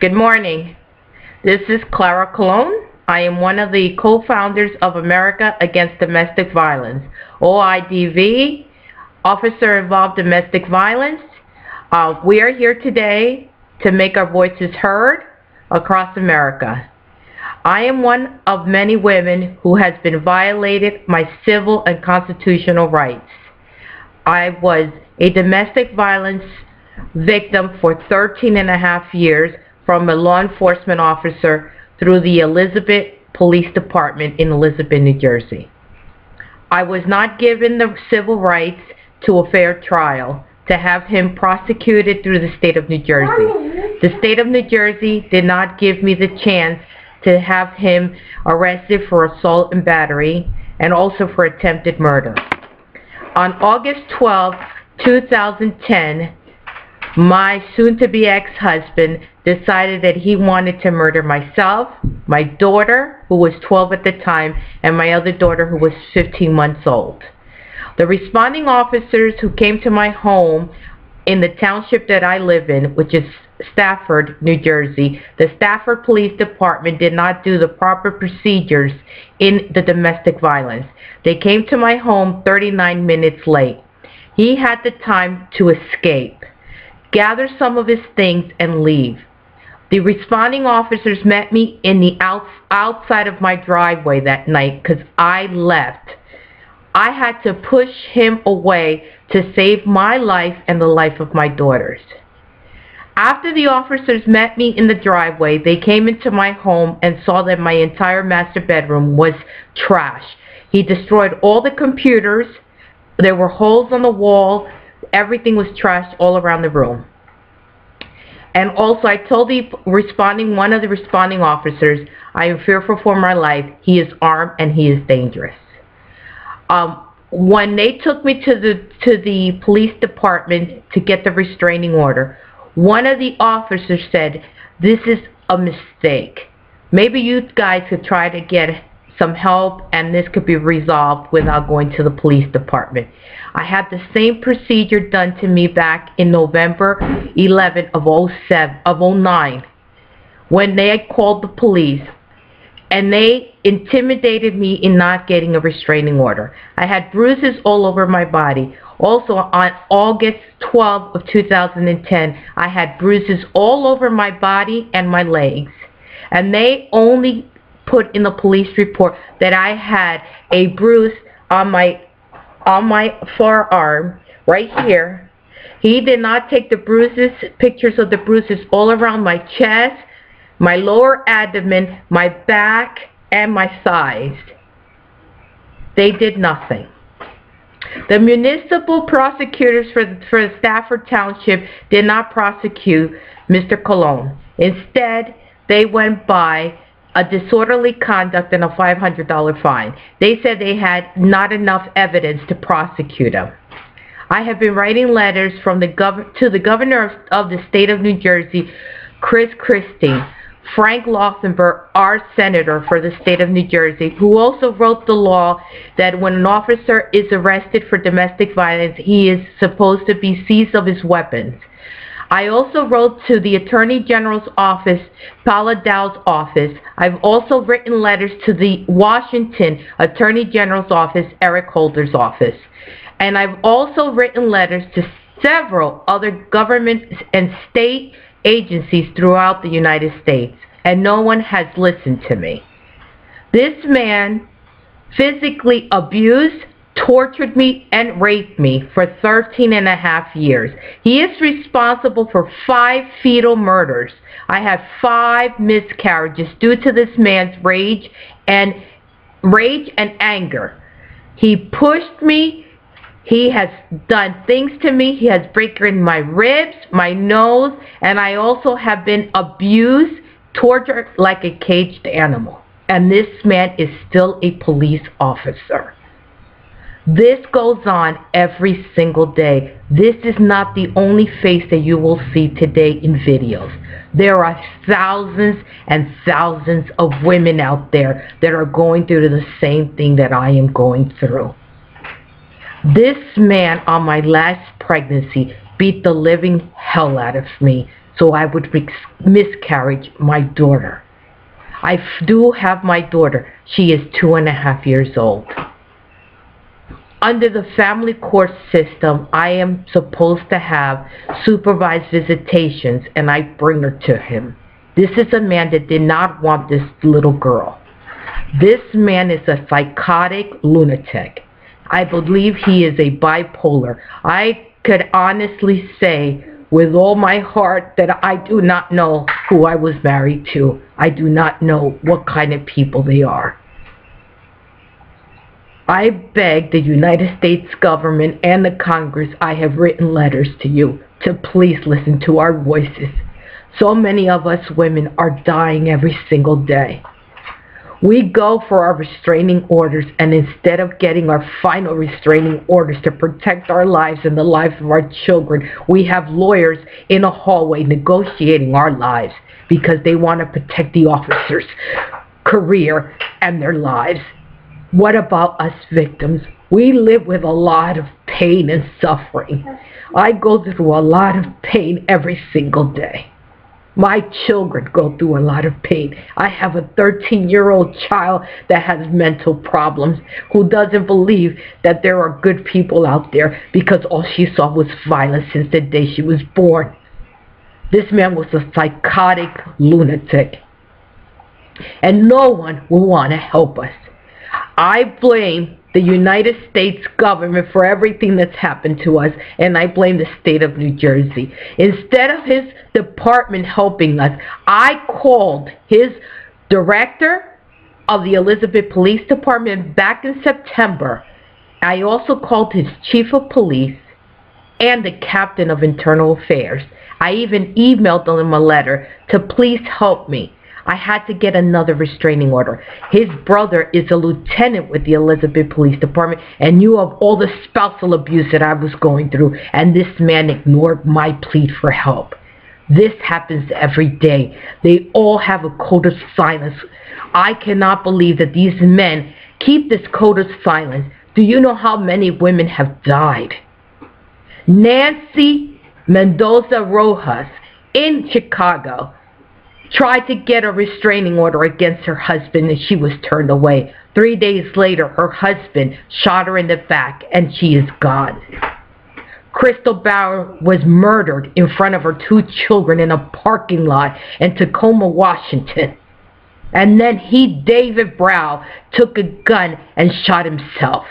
Good morning. This is Clara Colon. I am one of the co-founders of America Against Domestic Violence, OIDV, Officer Involved Domestic Violence. We are here today to make our voices heard across America. I am one of many women who has been violated my civil and constitutional rights. I was a domestic violence victim for 13 and a half years from a law enforcement officer through the Elizabeth Police Department in Elizabeth, New Jersey. I was not given the civil rights to a fair trial to have him prosecuted through the state of New Jersey. The state of New Jersey did not give me the chance to have him arrested for assault and battery and also for attempted murder. On August 12, 2010, my soon-to-be ex-husband decided that he wanted to murder myself, my daughter, who was 12 at the time, and my other daughter, who was 15 months old. The responding officers who came to my home in the township that I live in, which is Stafford, New Jersey, the Stafford Police Department did not do the proper procedures in the domestic violence. They came to my home 39 minutes late. He had the time to escape, gather some of his things, and leave. The responding officers met me in the outside of my driveway that night because I left. I had to push him away to save my life and the life of my daughters. After the officers met me in the driveway, they came into my home and saw that my entire master bedroom was trash. He destroyed all the computers. There were holes on the wall. Everything was trashed all around the room. And also, I told one of the responding officers, I am fearful for my life. He is armed and he is dangerous. When they took me to the police department to get the restraining order, one of the officers said, "This is a mistake. Maybe you guys could try to get some help and this could be resolved without going to the police department." I had the same procedure done to me back in November 11 of 09 when they had called the police and they intimidated me in not getting a restraining order. I had bruises all over my body. Also, on August 12 of 2010, I had bruises all over my body and my legs. And they only put in the police report that I had a bruise on my forearm right here. He did not take the bruises, pictures of the bruises all around my chest, my lower abdomen, my back, and my thighs. They did nothing. The municipal prosecutors for Stafford Township did not prosecute Mr. Colon. Instead, they went by a disorderly conduct and a $500 fine. They said they had not enough evidence to prosecute him. I have been writing letters from to the governor of the state of New Jersey, Chris Christie, Frank Lothenberg, our senator for the state of New Jersey, who also wrote the law that when an officer is arrested for domestic violence, he is supposed to be seized of his weapons. I also wrote to the Attorney General's office, Paula Dowd's office. I've also written letters to the Washington Attorney General's office, Eric Holder's office. And I've also written letters to several other government and state agencies throughout the United States, and no one has listened to me. This man physically abused, tortured me, and raped me for 13 and a half years. He is responsible for 5 fetal murders. I have 5 miscarriages due to this man's rage and anger. He pushed me. He has done things to me. He has broken my ribs, my nose, and I also have been abused, tortured like a caged animal. And this man is still a police officer. This goes on every single day. This is not the only face that you will see today in videos. There are thousands and thousands of women out there that are going through the same thing that I am going through. This man on my last pregnancy beat the living hell out of me so I would miscarriage my daughter. I do have my daughter. She is 2.5 years old. Under the family court system, I am supposed to have supervised visitations, and I bring her to him. This is a man that did not want this little girl. This man is a psychotic lunatic. I believe he is a bipolar. I could honestly say with all my heart that I do not know who I was married to. I do not know what kind of people they are. I beg the United States government and the Congress, I have written letters to you, to please listen to our voices. So many of us women are dying every single day. We go for our restraining orders, and instead of getting our final restraining orders to protect our lives and the lives of our children, we have lawyers in a hallway negotiating our lives because they want to protect the officers' career and their lives. What about us victims? We live with a lot of pain and suffering. I go through a lot of pain every single day. My children go through a lot of pain. I have a 13-year-old child that has mental problems, who doesn't believe that there are good people out there because all she saw was violence since the day she was born. This man was a psychotic lunatic, and no one will want to help us. I blame the United States government for everything that's happened to us, and I blame the state of New Jersey. Instead of his department helping us, I called his director of the Elizabeth Police Department back in September. I also called his chief of police and the captain of internal affairs. I even emailed them a letter to please help me. I had to get another restraining order. His brother is a lieutenant with the Elizabeth Police Department and knew of all the spousal abuse that I was going through, and this man ignored my plea for help. This happens every day. They all have a code of silence. I cannot believe that these men keep this code of silence. Do you know how many women have died? Nancy Mendoza Rojas in Chicago tried to get a restraining order against her husband, and she was turned away. 3 days later, her husband shot her in the back, and she is gone. Crystal Bauer was murdered in front of her 2 children in a parking lot in Tacoma, Washington. And then David Brow, took a gun and shot himself.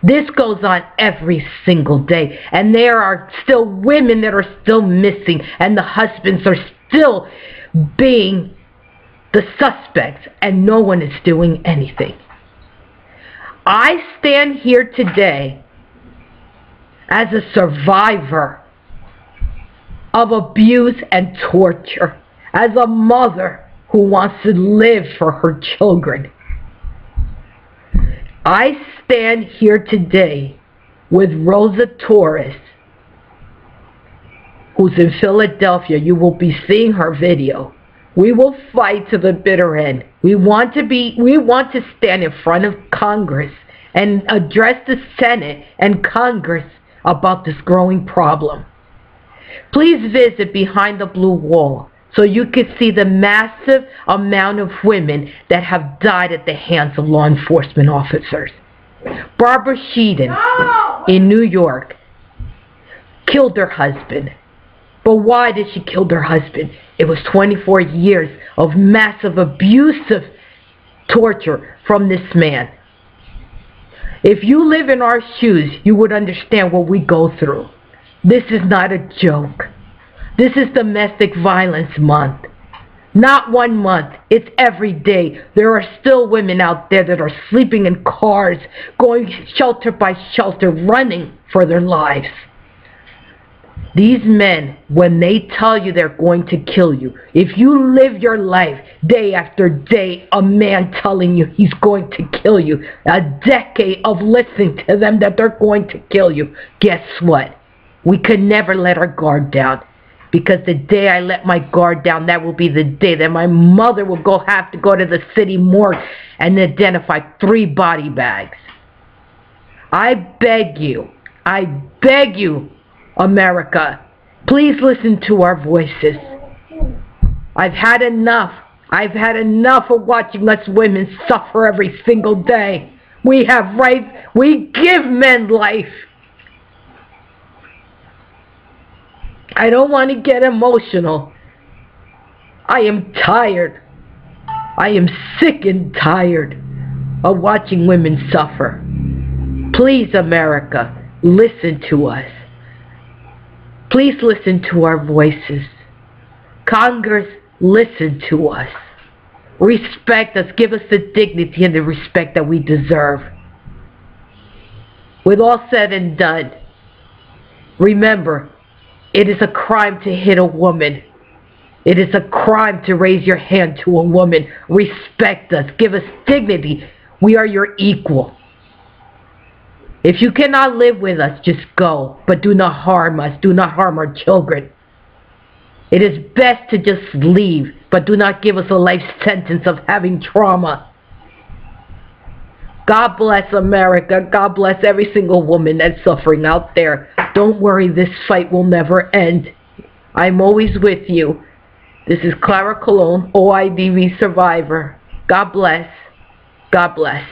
This goes on every single day, and there are still women that are still missing, and the husbands are still being the suspects, and no one is doing anything. I stand here today as a survivor of abuse and torture, as a mother who wants to live for her children. I stand here today with Rosa Torres, who's in Philadelphia. You will be seeing her video. We will fight to the bitter end. We want to stand in front of Congress and address the Senate and Congress about this growing problem. Please visit Behind the Blue Wall so you can see the massive amount of women that have died at the hands of law enforcement officers. Barbara Sheehan in New York killed her husband. But why did she kill her husband? It was 24 years of massive abusive torture from this man. If you live in our shoes, you would understand what we go through. This is not a joke. This is Domestic Violence Month. Not 1 month, it's every day. There are still women out there that are sleeping in cars, going shelter by shelter, running for their lives. These men, when they tell you they're going to kill you, if you live your life day after day, a man telling you he's going to kill you, a decade of listening to them that they're going to kill you, guess what? We could never let our guard down. Because the day I let my guard down, that will be the day that my mother will have to go to the city morgue and identify 3 body bags. I beg you, America, Please listen to our voices. I've had enough. I've had enough of watching us women suffer every single day. We have rights. We give men life. I don't want to get emotional. I am tired. I am sick and tired of watching women suffer. Please, America, listen to us. Please listen to our voices. Congress, listen to us. Respect us. Give us the dignity and the respect that we deserve. With all said and done, remember, it is a crime to hit a woman. It is a crime to raise your hand to a woman. Respect us. Give us dignity. We are your equal. If you cannot live with us, just go. But do not harm us. Do not harm our children. It is best to just leave, but do not give us a life sentence of having trauma. God bless America. God bless every single woman that's suffering out there. Don't worry, this fight will never end. I'm always with you. This is Clara Colon, OIDV survivor. God bless. God bless.